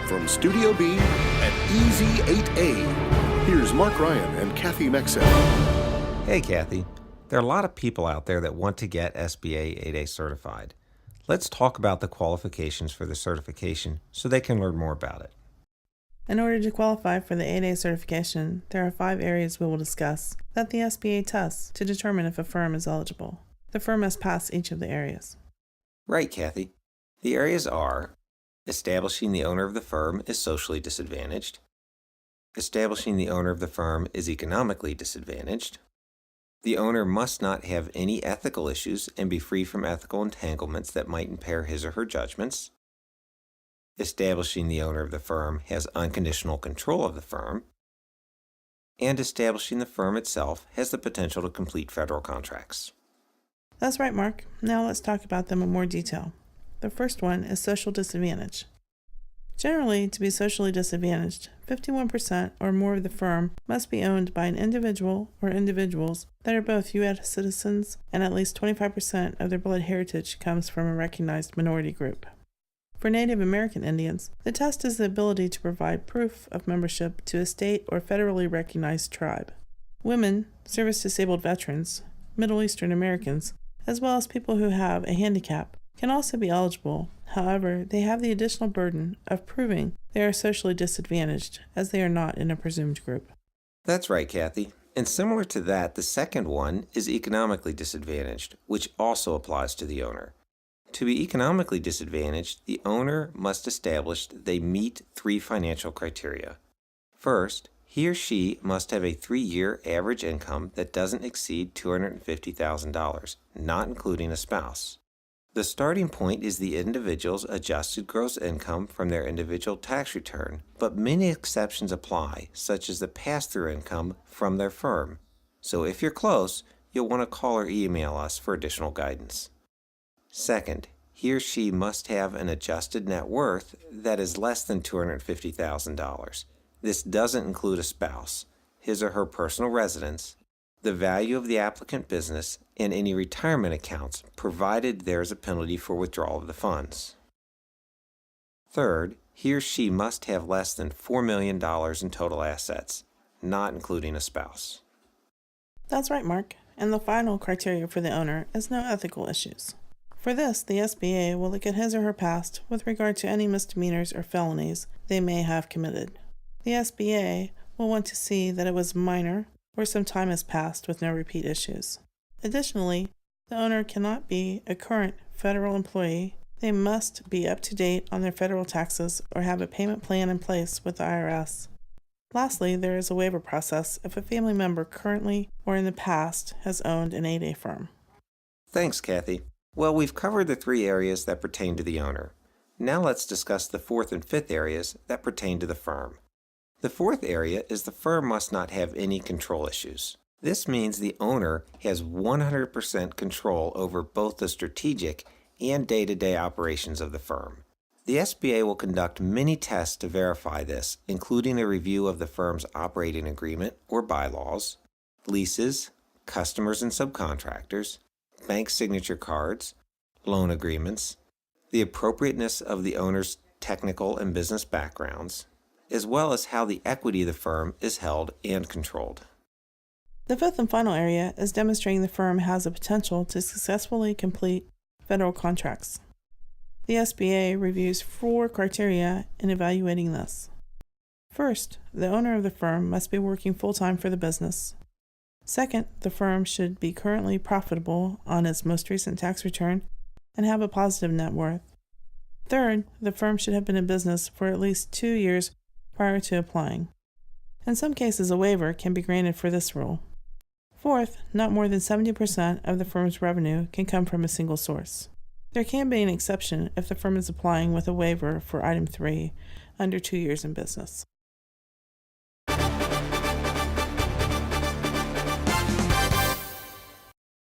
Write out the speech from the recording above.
From Studio B at ez8a, here's Mark Ryan and Kathy Mexel. Hey, Kathy. There are a lot of people out there that want to get SBA 8A certified. Let's talk about the qualifications for the certification so they can learn more about it. In order to qualify for the 8A certification, there are 5 areas we will discuss that the SBA tests to determine if a firm is eligible. The firm must pass each of the areas. Right, Kathy. The areas are establishing the owner of the firm is socially disadvantaged, establishing the owner of the firm is economically disadvantaged, the owner must not have any ethical issues and be free from ethical entanglements that might impair his or her judgments, establishing the owner of the firm has unconditional control of the firm, and establishing the firm itself has the potential to complete federal contracts. That's right, Mark. Now let's talk about them in more detail. The first one is social disadvantage. Generally, to be socially disadvantaged, 51% or more of the firm must be owned by an individual or individuals that are both U.S. citizens and at least 25% of their blood heritage comes from a recognized minority group. For Native American Indians, the test is the ability to provide proof of membership to a state or federally recognized tribe. Women, service-disabled veterans, Middle Eastern Americans, as well as people who have a handicap, can also be eligible. However, they have the additional burden of proving they are socially disadvantaged, as they are not in a presumed group. That's right, Kathy. And similar to that, the second one is economically disadvantaged, which also applies to the owner. To be economically disadvantaged, the owner must establish that they meet 3 financial criteria. First, he or she must have a 3-year average income that doesn't exceed $250,000, not including a spouse. The starting point is the individual's adjusted gross income from their individual tax return, but many exceptions apply, such as the pass-through income from their firm. So if you're close, you'll want to call or email us for additional guidance. Second, he or she must have an adjusted net worth that is less than $250,000. This doesn't include a spouse, his or her personal residence, the value of the applicant business, and any retirement accounts, provided there is a penalty for withdrawal of the funds. Third, he or she must have less than $4 million in total assets, not including a spouse. That's right, Mark. And the final criteria for the owner is no ethical issues. For this, the SBA will look at his or her past with regard to any misdemeanors or felonies they may have committed. The SBA will want to see that it was minor or some time has passed with no repeat issues. Additionally, the owner cannot be a current federal employee. They must be up to date on their federal taxes or have a payment plan in place with the IRS. Lastly, there is a waiver process if a family member currently or in the past has owned an 8A firm. Thanks, Kathy. Well, we've covered the 3 areas that pertain to the owner. Now let's discuss the 4th and 5th areas that pertain to the firm. The 4th area is the firm must not have any control issues. This means the owner has 100% control over both the strategic and day-to-day operations of the firm. The SBA will conduct many tests to verify this, including a review of the firm's operating agreement or bylaws, leases, customers and subcontractors, bank signature cards, loan agreements, the appropriateness of the owner's technical and business backgrounds, as well as how the equity of the firm is held and controlled. The 5th and final area is demonstrating the firm has the potential to successfully complete federal contracts. The SBA reviews 4 criteria in evaluating this. First, the owner of the firm must be working full-time for the business. Second, the firm should be currently profitable on its most recent tax return and have a positive net worth. Third, the firm should have been in business for at least 2 years prior to applying. In some cases, a waiver can be granted for this rule. Fourth, not more than 70% of the firm's revenue can come from a single source. There can be an exception if the firm is applying with a waiver for item 3 under 2 years in business.